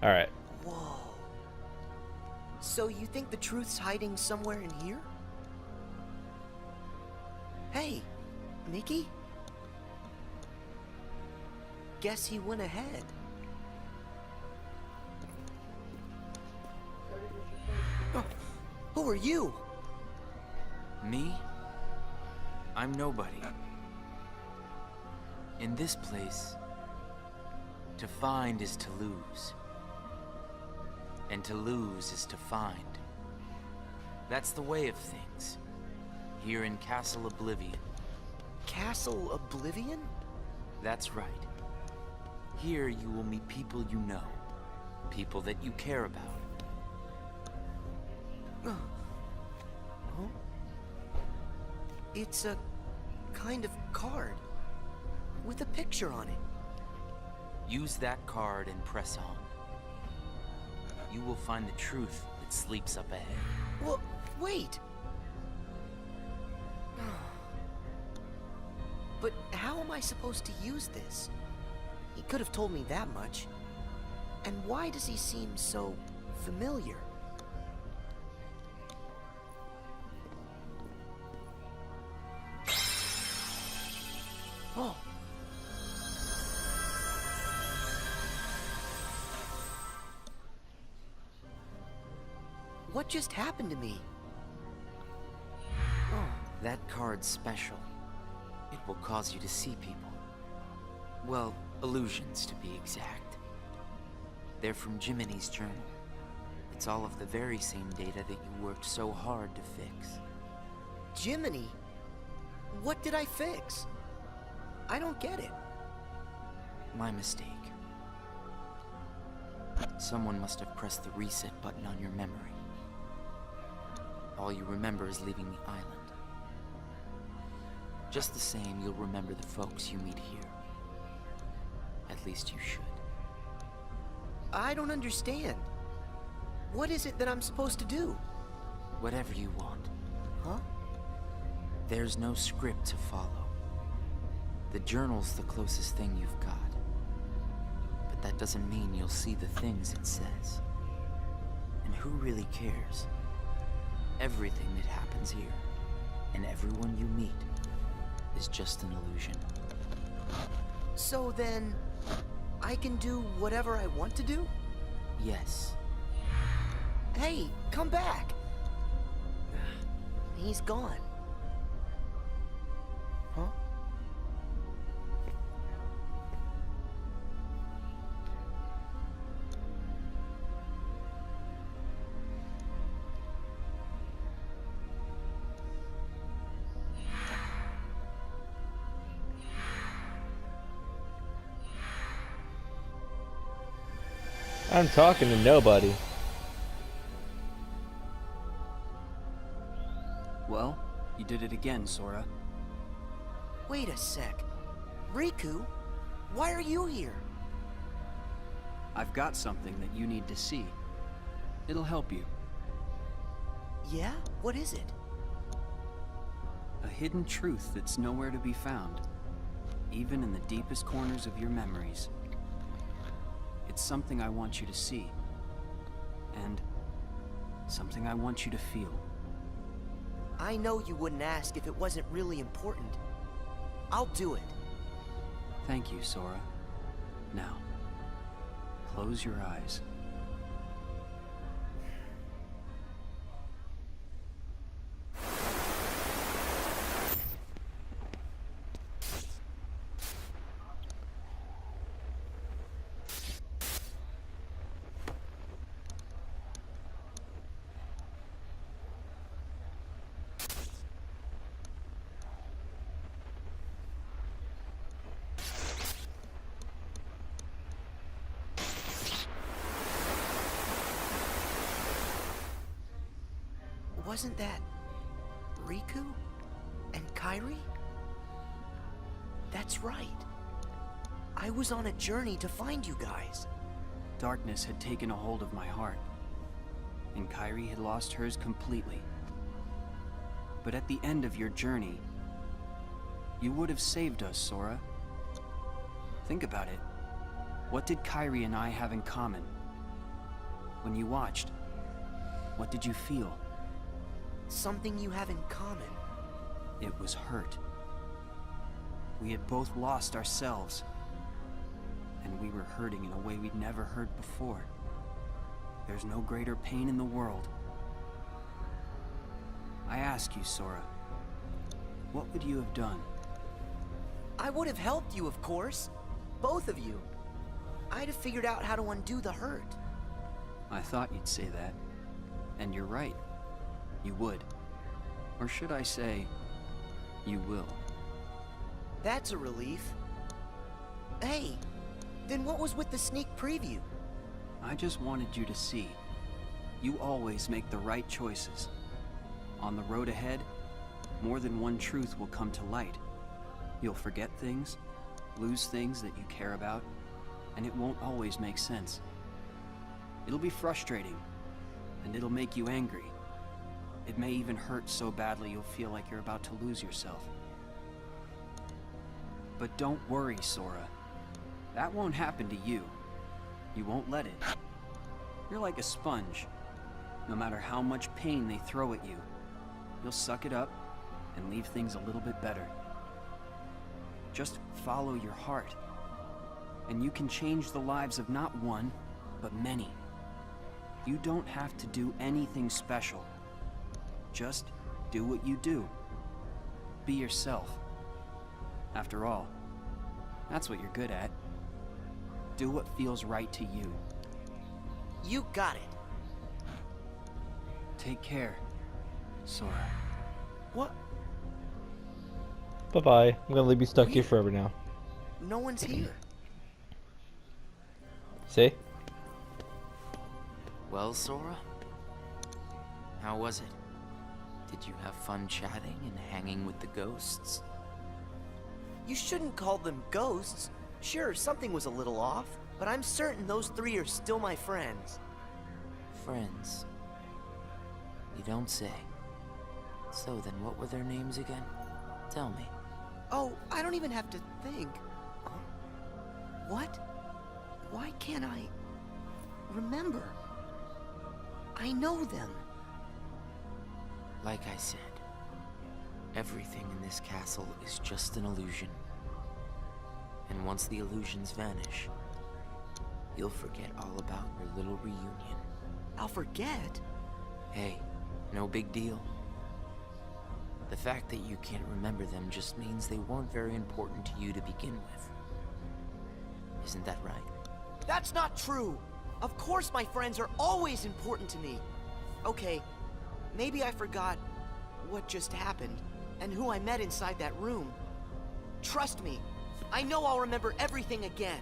All right. Whoa. So you think the truth's hiding somewhere in here? Hey, Mickey? Guess he went ahead. Oh, who are you? Me? I'm nobody. In this place, to find is to lose. And to lose is to find. That's the way of things. Here in Castle Oblivion. Castle Oblivion? That's right. Here you will meet people you know. People that you care about. Huh? It's a kind of card with a picture on it. Use that card and press on. You will find the truth that sleeps up ahead. Well, wait! But how am I supposed to use this? He could have told me that much. And why does he seem so familiar? Oh. What just happened to me? Oh, that card's special. It will cause you to see people. Well, illusions to be exact. They're from Jiminy's journal. It's all of the very same data that you worked so hard to fix. Jiminy? What did I fix? I don't get it. My mistake. Someone must have pressed the reset button on your memory. All you remember is leaving the island. Just the same, you'll remember the folks you meet here. At least you should. I don't understand. What is it that I'm supposed to do? Whatever you want. Huh? There's no script to follow. The journal's the closest thing you've got. But that doesn't mean you'll see the things it says. And who really cares? Everything that happens here, and everyone you meet, is just an illusion. So then, I can do whatever I want to do? Yes. Hey, come back! He's gone. Huh? I'm talking to nobody. Well, you did it again, Sora. Wait a sec. Riku, why are you here? I've got something that you need to see. It'll help you. Yeah? What is it? A hidden truth that's nowhere to be found, even in the deepest corners of your memories. It's something I want you to see, and something I want you to feel. I know you wouldn't ask if it wasn't really important. I'll do it. Thank you, Sora. Now, close your eyes. Wasn't that Riku and Kairi? That's right. I was on a journey to find you guys. Darkness had taken a hold of my heart, and Kairi had lost hers completely. But at the end of your journey, you would have saved us, Sora. Think about it. What did Kairi and I have in common? When you watched, what did you feel? Something you have in common. It was hurt. We had both lost ourselves. And we were hurting in a way we'd never hurt before. There's no greater pain in the world. I ask you, Sora, what would you have done? I would have helped you, of course. Both of you. I'd have figured out how to undo the hurt. I thought you'd say that. And you're right. You would. Or should I say, you will. That's a relief. Hey, then what was with the sneak preview? I just wanted you to see. You always make the right choices. On the road ahead, more than one truth will come to light. You'll forget things, lose things that you care about, and it won't always make sense. It'll be frustrating, and it'll make you angry. It may even hurt so badly you'll feel like you're about to lose yourself. But don't worry, Sora. That won't happen to you. You won't let it. You're like a sponge. No matter how much pain they throw at you, you'll suck it up and leave things a little bit better. Just follow your heart, and you can change the lives of not one, but many. You don't have to do anything special. Just do what you do. Be yourself. After all, that's what you're good at. Do what feels right to you. You got it. Take care, Sora. What? Bye-bye. I'm gonna leave you stuck here Weird. forever now. No one's here. See? Well, Sora? How was it? Did you have fun chatting and hanging with the ghosts? You shouldn't call them ghosts. Sure, something was a little off, but I'm certain those three are still my friends. Friends? You don't say. So then what were their names again? Tell me. Oh, I don't even have to think. What? Why can't I remember? I know them. Like I said, everything in this castle is just an illusion. And once the illusions vanish, you'll forget all about your little reunion. I'll forget. Hey, no big deal. The fact that you can't remember them just means they weren't very important to you to begin with. Isn't that right? That's not true. Of course my friends are always important to me. Okay, maybe I forgot what just happened and who I met inside that room. Trust me, I know I'll remember everything again.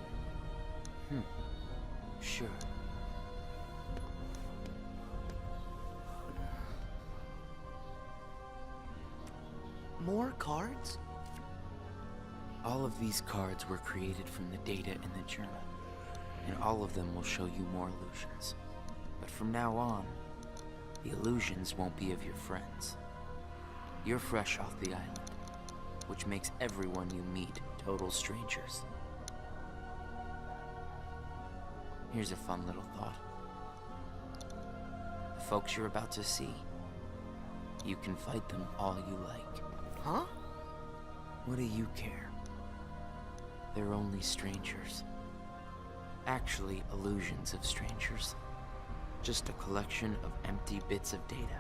Sure. More cards? All of these cards were created from the data in the journal, and all of them will show you more illusions. But from now on, the illusions won't be of your friends. You're fresh off the island, which makes everyone you meet total strangers. Here's a fun little thought. The folks you're about to see, you can fight them all you like. Huh? What do you care? They're only strangers. Actually, illusions of strangers. Just a collection of empty bits of data.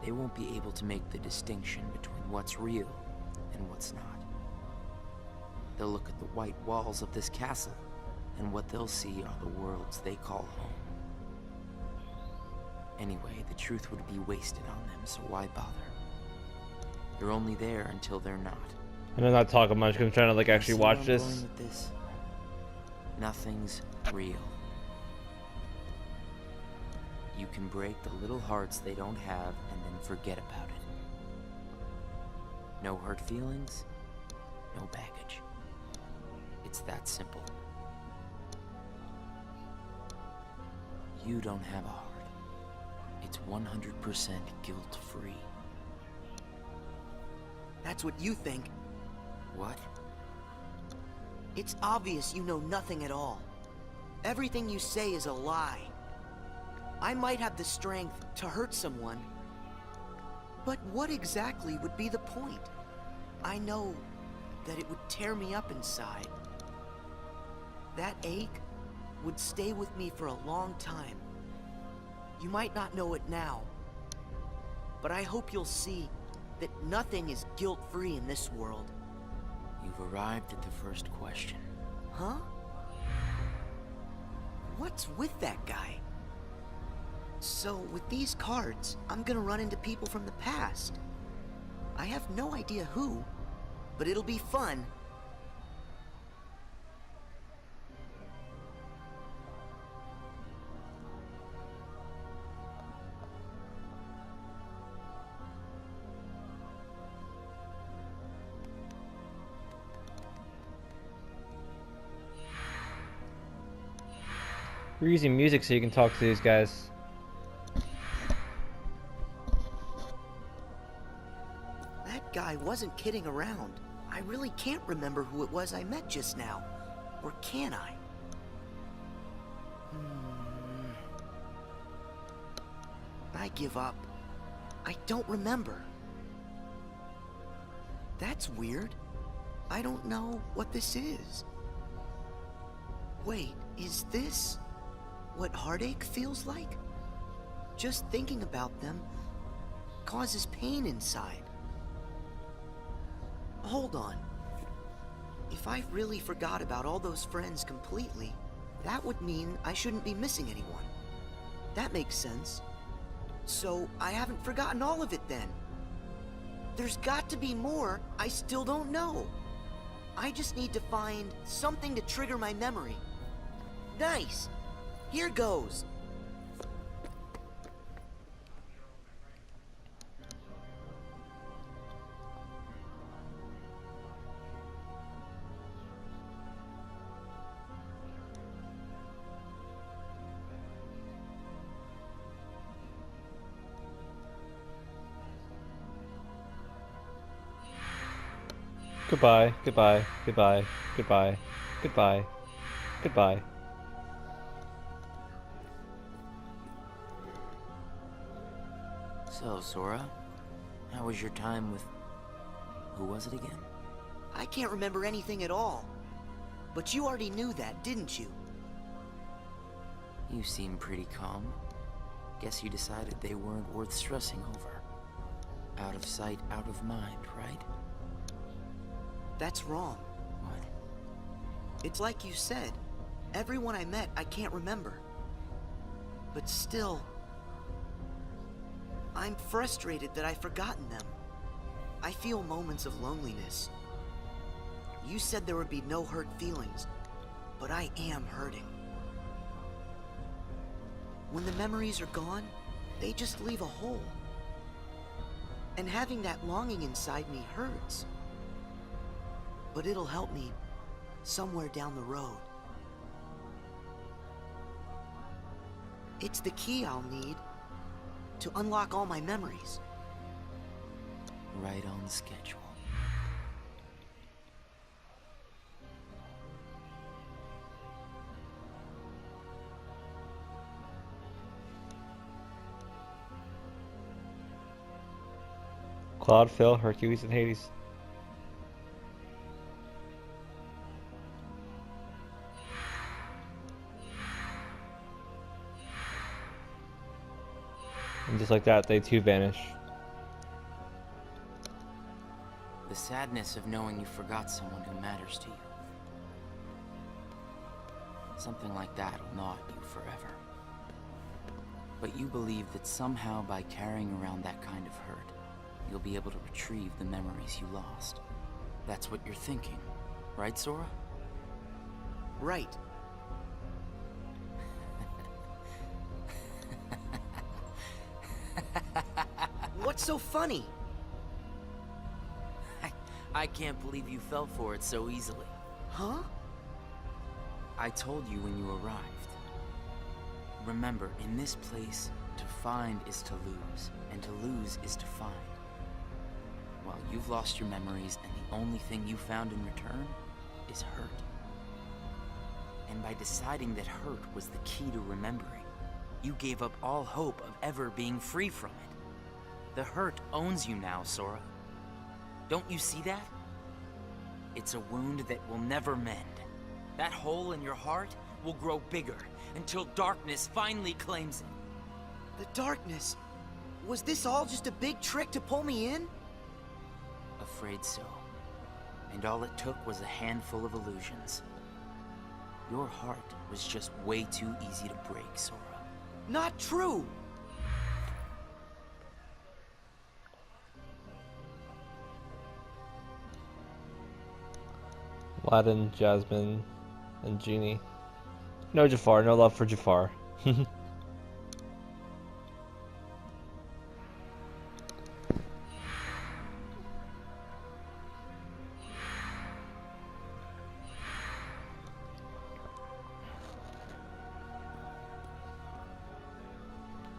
They won't be able to make the distinction between what's real and what's not. They'll look at the white walls of this castle, and what they'll see are the worlds they call home. Anyway, the truth would be wasted on them, so why bother? They're only there until they're not. And I'm not talking much because I'm trying to like actually See where watch I'm this. going with this? Nothing's real. You can break the little hearts they don't have and then forget about it. No hurt feelings, no baggage. It's that simple. You don't have a heart. It's 100% guilt-free. That's what you think. What? It's obvious you know nothing at all. Everything you say is a lie. I might have the strength to hurt someone, but what exactly would be the point? I know that it would tear me up inside. That ache would stay with me for a long time. You might not know it now, but I hope you'll see that nothing is guilt-free in this world. You've arrived at the first question. Huh? What's with that guy? So, with these cards, I'm gonna run into people from the past. I have no idea who, but it'll be fun. We're using music so you can talk to these guys. That guy wasn't kidding around. I really can't remember who it was I met just now. Or can I? I give up. I don't remember. That's weird. I don't know what this is. Wait, is this what heartache feels like? Just thinking about them causes pain inside. Hold on. If I really forgot about all those friends completely, that would mean I shouldn't be missing anyone. That makes sense. So I haven't forgotten all of it then. There's got to be more I still don't know. I just need to find something to trigger my memory. Nice! Here goes. Goodbye, goodbye, goodbye, goodbye, goodbye, goodbye. So, Sora, how was your time with... who was it again? I can't remember anything at all. But you already knew that, didn't you? You seem pretty calm. Guess you decided they weren't worth stressing over. Out of sight, out of mind, right? That's wrong. What? It's like you said. Everyone I met, I can't remember. But still, I'm frustrated that I've forgotten them. I feel moments of loneliness. You said there would be no hurt feelings, but I am hurting. When the memories are gone, they just leave a hole. And having that longing inside me hurts. But it'll help me somewhere down the road. It's the key I'll need to unlock all my memories. Right on schedule. Claude, Phil, Hercules, and Hades. And just like that, they too vanish. The sadness of knowing you forgot someone who matters to you. Something like that will gnaw at you forever. But you believe that somehow by carrying around that kind of hurt, you'll be able to retrieve the memories you lost. That's what you're thinking, right, Sora? Right. What's so funny? I can't believe you fell for it so easily. Huh? I told you when you arrived. Remember, in this place, to find is to lose, and to lose is to find. Well, you've lost your memories, and the only thing you found in return is hurt. And by deciding that hurt was the key to remembering, you gave up all hope of ever being free from it. The hurt owns you now, Sora. Don't you see that? It's a wound that will never mend. That hole in your heart will grow bigger until darkness finally claims it. The darkness? Was this all just a big trick to pull me in? Afraid so. And all it took was a handful of illusions. Your heart was just way too easy to break, Sora. Not true! Aladdin, Jasmine, and Genie. No Jafar, no love for Jafar.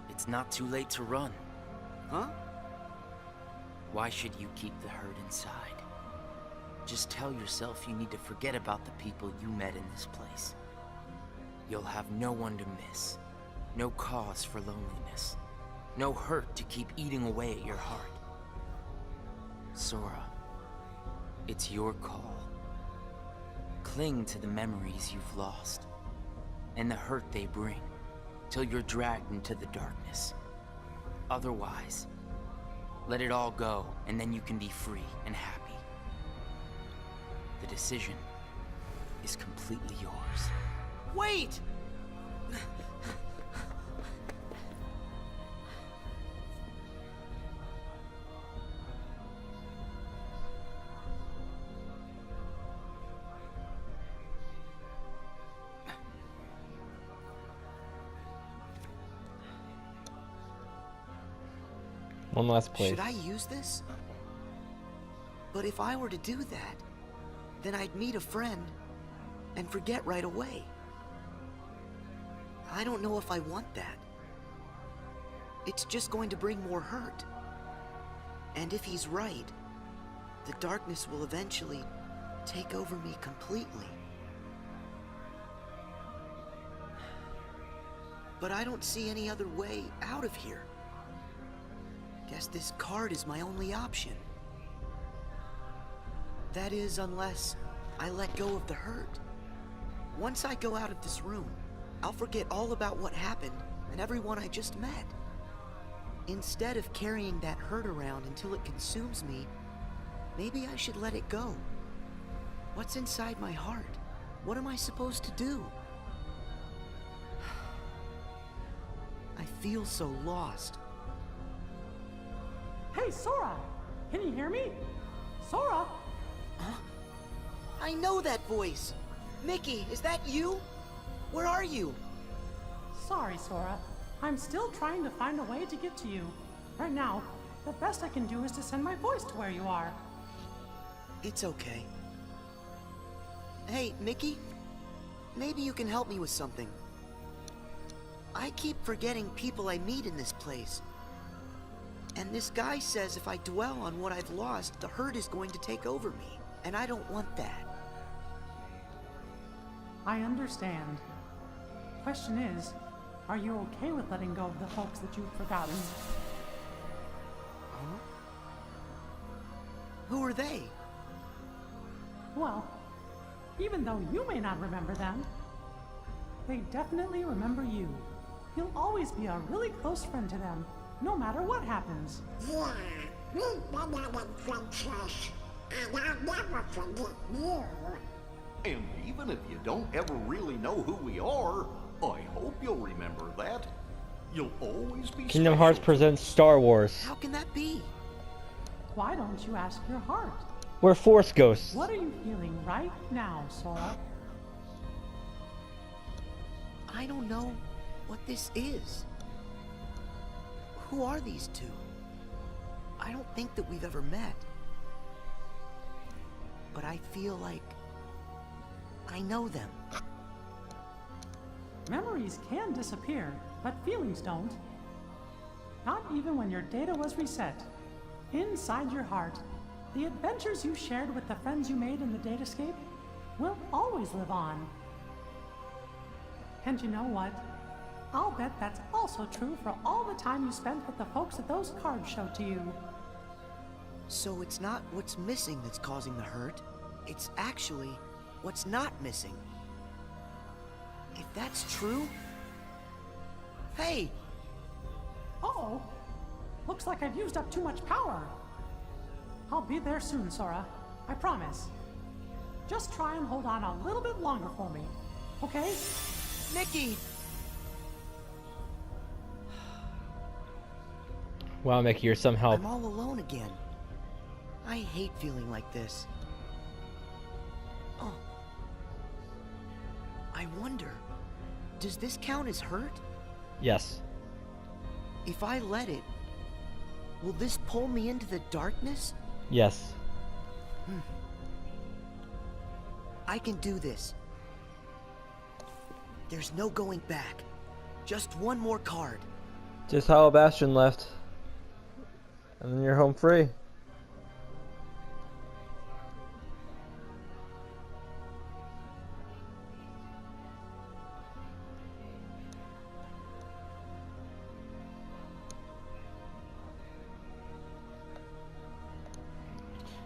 It's not too late to run. Huh? Why should you keep the hurt inside? Just tell yourself you need to forget about the people you met in this place. You'll have no one to miss, no cause for loneliness, no hurt to keep eating away at your heart. Sora, it's your call. Cling to the memories you've lost, and the hurt they bring, till you're dragged into the darkness. Otherwise, let it all go, and then you can be free and happy. The decision is completely yours. Wait! One last place. Should I use this? But if I were to do that, then I'd meet a friend and forget right away. I don't know if I want that. It's just going to bring more hurt. And if he's right, the darkness will eventually take over me completely. But I don't see any other way out of here. Guess this card is my only option. That is, unless I let go of the hurt. Once I go out of this room, I'll forget all about what happened and everyone I just met. Instead of carrying that hurt around until it consumes me, maybe I should let it go. What's inside my heart? What am I supposed to do? I feel so lost. Hey, Sora! Can you hear me? Sora! Huh? I know that voice! Mickey, is that you? Where are you? Sorry, Sora. I'm still trying to find a way to get to you. Right now, the best I can do is to send my voice to where you are. It's okay. Hey, Mickey? Maybe you can help me with something. I keep forgetting people I meet in this place. And this guy says if I dwell on what I've lost, the hurt is going to take over me. And I don't want that. I understand. Question is, are you okay with letting go of the folks that you've forgotten? Huh? Who are they? Well, even though you may not remember them, they definitely remember you. You'll always be a really close friend to them, no matter what happens. Yeah, we've been on adventures, and I'll never forget you. And even if you don't ever really know who we are, I hope you'll remember that. You'll always be Kingdom special. Hearts presents Star Wars. How can that be? Why don't you ask your heart? We're Force Ghosts. What are you feeling right now, Sora? I don't know what this is. Who are these two? I don't think that we've ever met. But I feel like I know them. Memories can disappear, but feelings don't. Not even when your data was reset. Inside your heart, the adventures you shared with the friends you made in the datascape will always live on. And you know what? I'll bet that's also true for all the time you spent with the folks at those cards showed to you. So it's not what's missing that's causing the hurt. It's actually what's not missing. If that's true... Hey! Uh-oh. Looks like I've used up too much power. I'll be there soon, Sora. I promise. Just try and hold on a little bit longer for me, okay? Mickey! Wow, Mickey, you're some help. I'm all alone again. I hate feeling like this. Oh. I wonder, does this count as hurt? Yes. If I let it, will this pull me into the darkness? Yes. I can do this. There's no going back. Just one more card. Just how Bastion left. And then you're home free.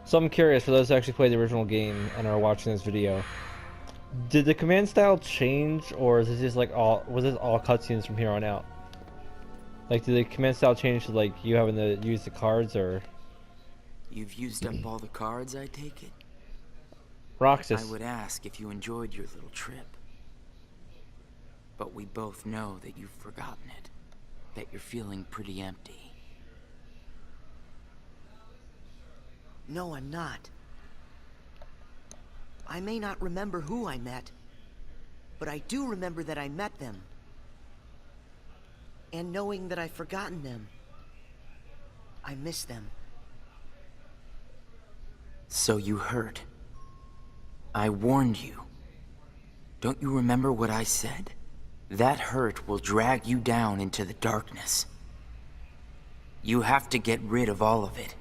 So I'm curious, for those who actually played the original game and are watching this video, did the command style change, or is this just like was this all cutscenes from here on out? Like, did the command style change to like you having to use the cards, or? You've used up all the cards, I take it? Roxas. I would ask if you enjoyed your little trip. But we both know that you've forgotten it. That you're feeling pretty empty. No, I'm not. I may not remember who I met, but I do remember that I met them. And knowing that I've forgotten them, I miss them. So you heard. I warned you. Don't you remember what I said? That hurt will drag you down into the darkness. You have to get rid of all of it.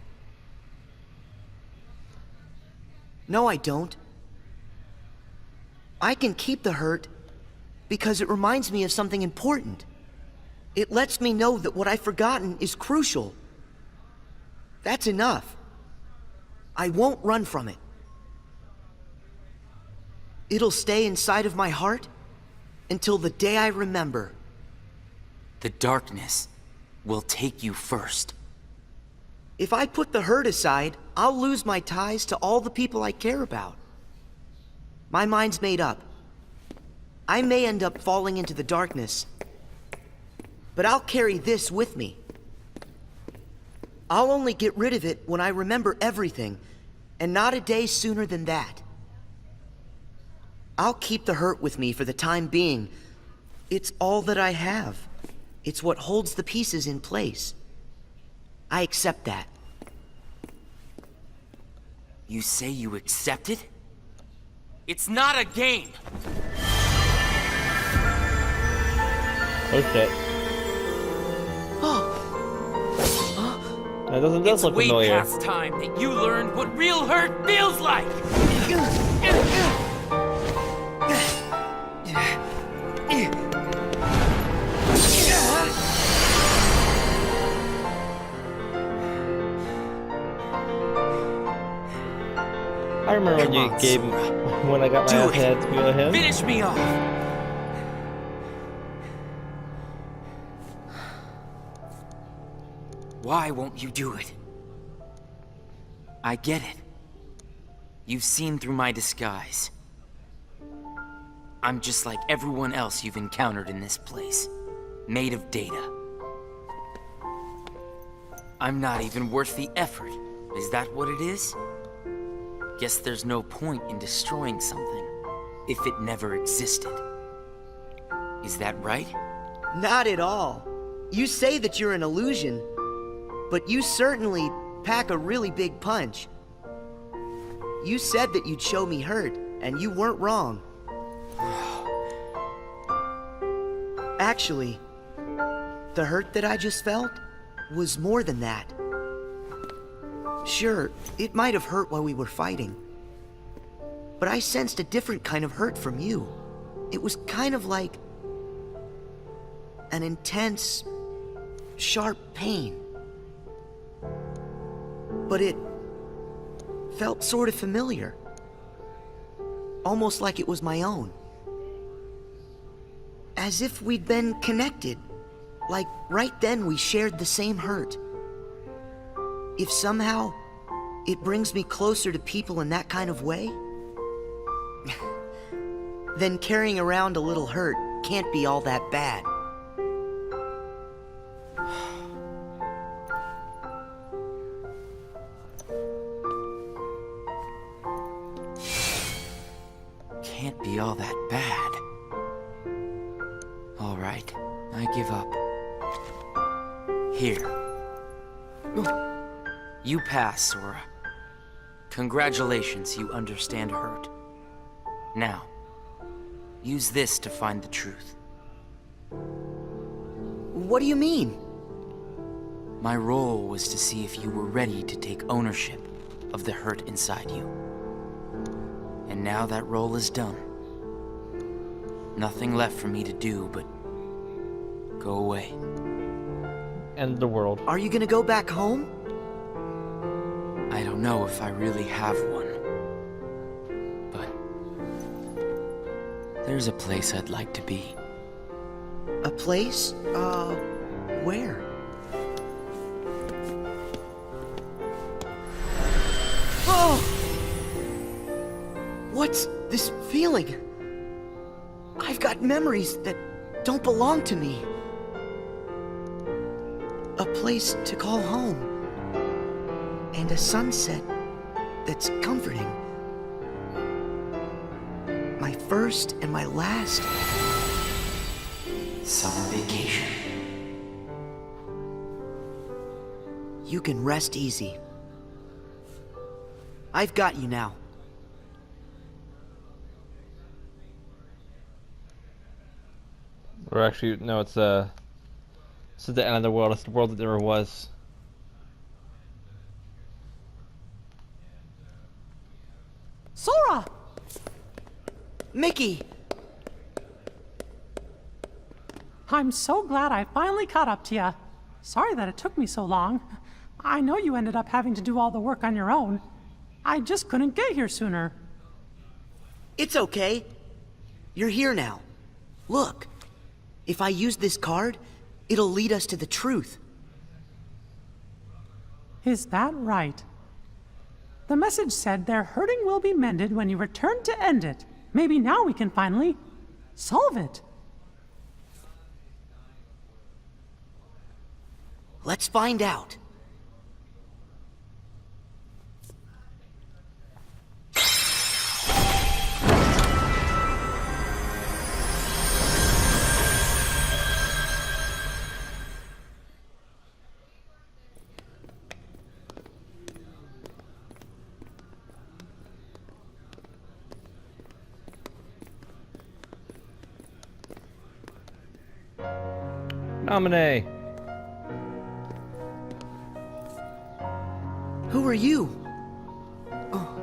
No, I don't. I can keep the hurt because it reminds me of something important. It lets me know that what I've forgotten is crucial. That's enough. I won't run from it. It'll stay inside of my heart until the day I remember. The darkness will take you first. If I put the hurt aside, I'll lose my ties to all the people I care about. My mind's made up. I may end up falling into the darkness, but I'll carry this with me. I'll only get rid of it when I remember everything, and not a day sooner than that. I'll keep the hurt with me for the time being. It's all that I have. It's what holds the pieces in place. I accept that. You say you accept it? It's not a game! Oh shit. That does It's look way familiar. past time that you learned what real hurt feels like! I remember when Come you on, gave Sora. when I got my Do ass it. head to go to him. Finish me off! Why won't you do it? I get it. You've seen through my disguise. I'm just like everyone else you've encountered in this place. Made of data. I'm not even worth the effort. Is that what it is? Guess there's no point in destroying something if it never existed. Is that right? Not at all. You say that you're an illusion, but you certainly pack a really big punch. You said that you'd show me hurt, and you weren't wrong. Actually, the hurt that I just felt was more than that. Sure, it might have hurt while we were fighting, but I sensed a different kind of hurt from you. It was kind of like an intense, sharp pain. But it felt sort of familiar. Almost like it was my own. As if we'd been connected. Like right then we shared the same hurt. If somehow it brings me closer to people in that kind of way, then carrying around a little hurt can't be all that bad. Can't be all that bad. All right, I give up. Here. You pass, Sora. Congratulations, you understand hurt. Now, use this to find the truth. What do you mean? My role was to see if you were ready to take ownership of the hurt inside you. And now that role is done. Nothing left for me to do but go away. End the world. Are you gonna go back home? I don't know if I really have one. But there's a place I'd like to be. A place? Where? Oh! What's this feeling? I've got memories that don't belong to me. A place to call home. And a sunset that's comforting. My first and my last Summer vacation. You can rest easy. I've got you now. Or actually, no, it's the end of the world. It's the world that never was. Sora! Mickey! I'm so glad I finally caught up to you. Sorry that it took me so long. I know you ended up having to do all the work on your own. I just couldn't get here sooner. It's okay. You're here now. Look. If I use this card, it'll lead us to the truth. Is that right? The message said their hurting will be mended when you return to end it. Maybe now we can finally solve it. Let's find out. Nominee. Who are you? Oh.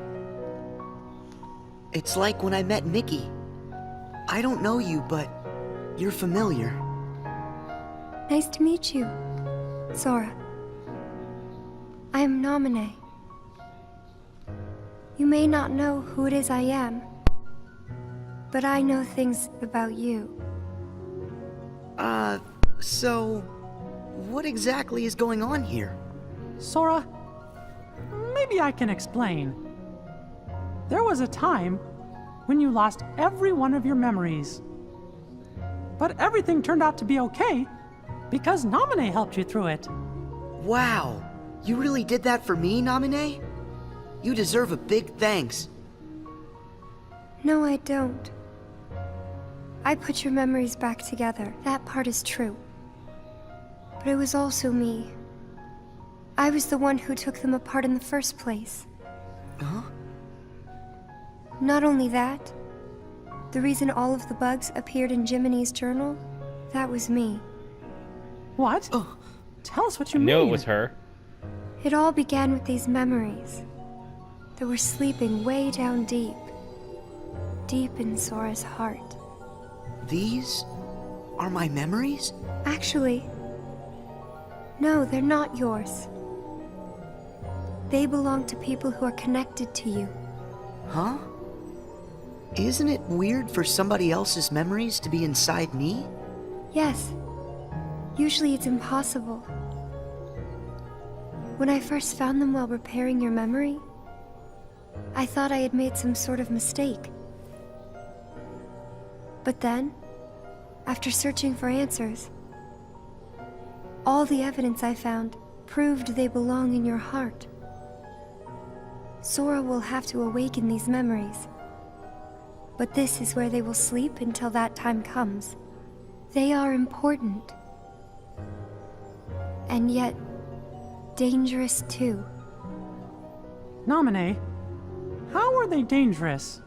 It's like when I met Mickey. I don't know you, but you're familiar. Nice to meet you, Sora. I am Nominee. You may not know who it is I am, but I know things about you. So what exactly is going on here? Sora, maybe I can explain. There was a time when you lost every one of your memories. But everything turned out to be okay because Nominee helped you through it. Wow, you really did that for me, Nominee? You deserve a big thanks. No, I don't. I put your memories back together. That part is true. But it was also me. I was the one who took them apart in the first place. Huh? Not only that, the reason all of the bugs appeared in Jiminy's journal, that was me. What? Oh. Tell us what you I mean. knew it was her. It all began with these memories that were sleeping way down deep in Sora's heart. These are my memories? Actually, no, they're not yours. They belong to people who are connected to you. Huh? Isn't it weird for somebody else's memories to be inside me? Yes. Usually it's impossible. When I first found them while repairing your memory, I thought I had made some sort of mistake. But then, after searching for answers, all the evidence I found proved they belong in your heart. Sora will have to awaken these memories, but this is where they will sleep until that time comes. They are important, and yet dangerous too. Nominee, how are they dangerous?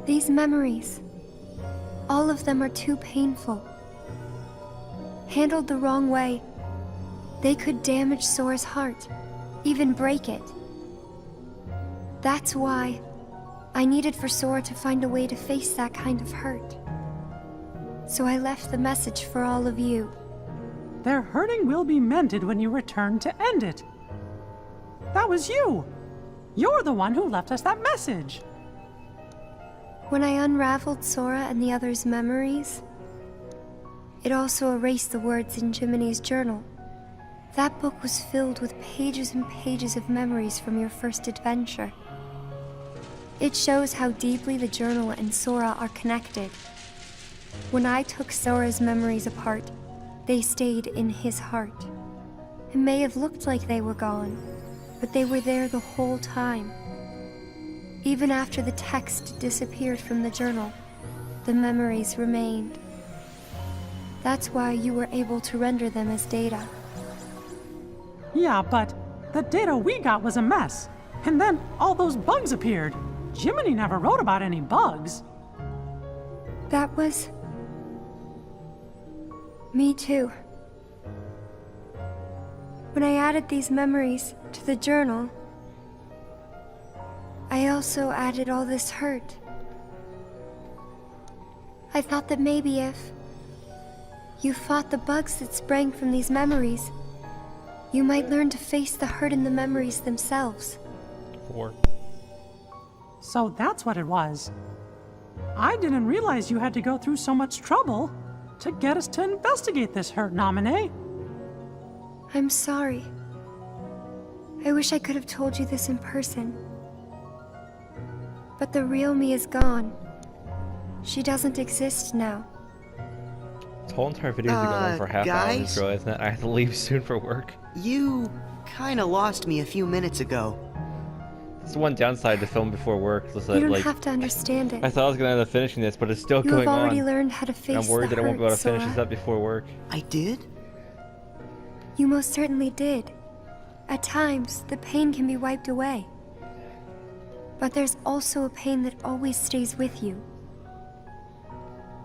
These memories, all of them are too painful. Handled the wrong way, they could damage Sora's heart, even break it. That's why I needed for Sora to find a way to face that kind of hurt. So I left the message for all of you. Their hurting will be mended when you return to end it. That was you! You're the one who left us that message! When I unraveled Sora and the others' memories, it also erased the words in Jiminy's journal. That book was filled with pages and pages of memories from your first adventure. It shows how deeply the journal and Sora are connected. When I took Sora's memories apart, they stayed in his heart. It may have looked like they were gone, but they were there the whole time. Even after the text disappeared from the journal, the memories remained. That's why you were able to render them as data. Yeah, but the data we got was a mess. And then all those bugs appeared. Jiminy never wrote about any bugs. That was... me too. When I added these memories to the journal, I also added all this hurt. I thought that maybe if you fought the bugs that sprang from these memories, you might learn to face the hurt in the memories themselves. 4. So that's what it was. I didn't realize you had to go through so much trouble to get us to investigate this hurt, Nominee. I'm sorry. I wish I could have told you this in person. But the real me is gone. She doesn't exist now. This whole entire video has been going on for half an hour. I just guys? realized that I have to leave soon for work. You kinda lost me a few minutes ago. It's the one downside to film before work. Is You that, don't like, have to understand it. I thought I was gonna end up finishing this, but it's still You going have already on. learned how to face I'm worried the that I won't be able to hurt, finish Sora. this up before work. I did? You most certainly did. At times, the pain can be wiped away. But there's also a pain that always stays with you.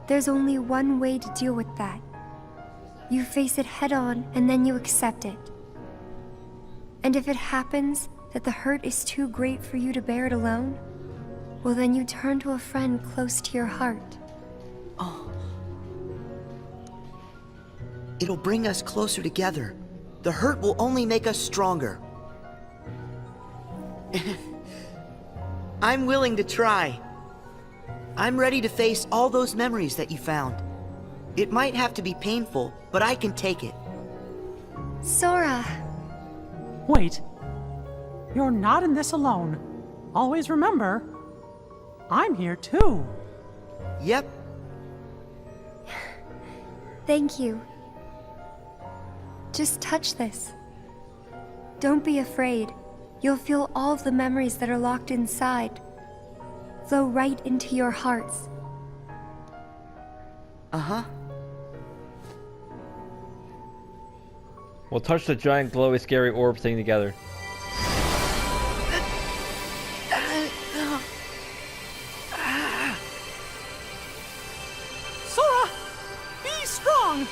There's only one way to deal with that. You face it head on, and then you accept it. And if it happens that the hurt is too great for you to bear it alone, well then you turn to a friend close to your heart. It'll bring us closer together. The hurt will only make us stronger. I'm willing to try. I'm ready to face all those memories that you found. It might have to be painful, but I can take it. Sora! Wait. You're not in this alone. Always remember, I'm here too. Yep, Thank you. Just touch this. Don't be afraid. You'll feel all of the memories that are locked inside flow right into your hearts. uh-huh. We'll touch the giant, glowy, scary orb thing together. Sora, be strong!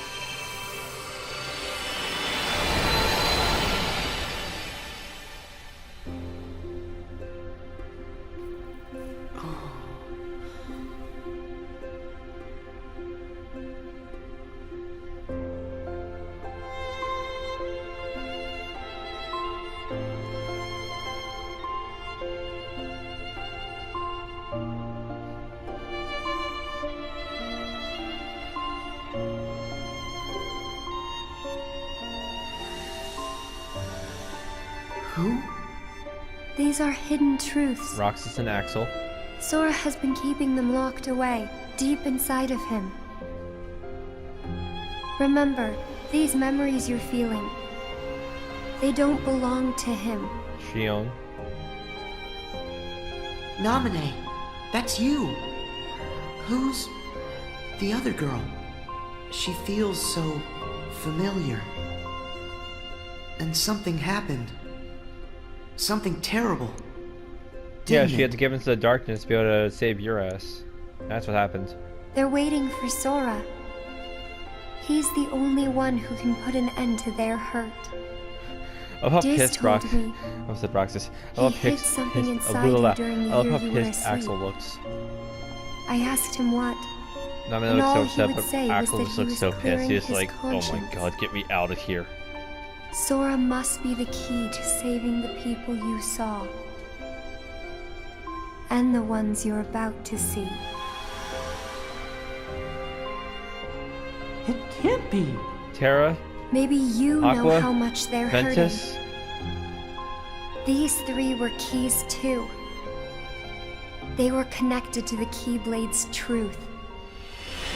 Who? These are hidden truths. Roxas and Axel. Sora has been keeping them locked away, deep inside of him. Remember, these memories you're feeling, they don't belong to him. Shion. Namine, that's you. Who's the other girl? She feels so familiar. And something happened. Something terrible. Yeah, Didn't she it? had to give into the darkness to be able to save your ass. That's what happened. They're waiting for Sora. He's the only one who can put an end to their hurt. I love how Diz pissed told me I said Roxas. I he love hid pissed, something pissed, inside you during the I love year how you were pissed asleep. Axel looks. I asked him what. No, I mean, And looks all so he upset, would but say was Axel that just he looks was so pissed. clearing He's his like, oh my conscience. god, get me out of here. Sora must be the key to saving the people you saw. And the ones you're about to see. It can't be. Terra, Maybe you know Aqua, how much they're Ventus, hurting. These three were keys too. They were connected to the Keyblade's truth.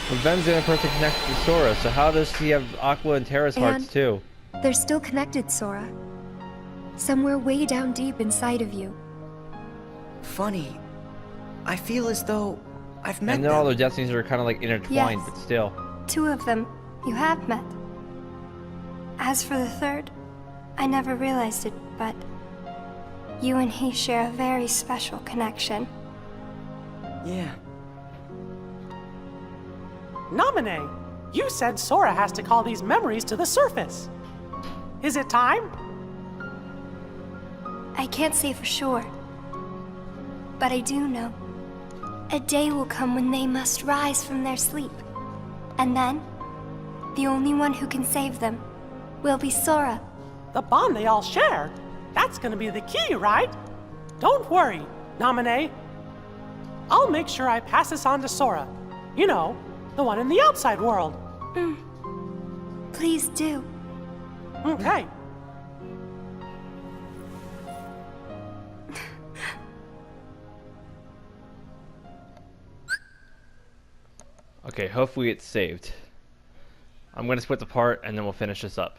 but Ven's the only person connected to Sora, so how does he have Aqua and Terra's hearts And- too? They're still connected, Sora. Somewhere way down deep inside of you. Funny. I feel as though I've met And then them. all their destinies are kind of like intertwined, Yes. but still. 2 of them you have met. As for the third, I never realized it, but you and he share a very special connection. Yeah. Namine, you said Sora has to call these memories to the surface. Is it time? I can't say for sure, but I do know. A day will come when they must rise from their sleep. And then, the only one who can save them will be Sora. The bond they all share? That's gonna be the key, right? Don't worry, Namine. I'll make sure I pass this on to Sora. You know, the one in the outside world. Please do. Okay. Okay, hopefully it's saved. I'm gonna split the part and then we'll finish this up.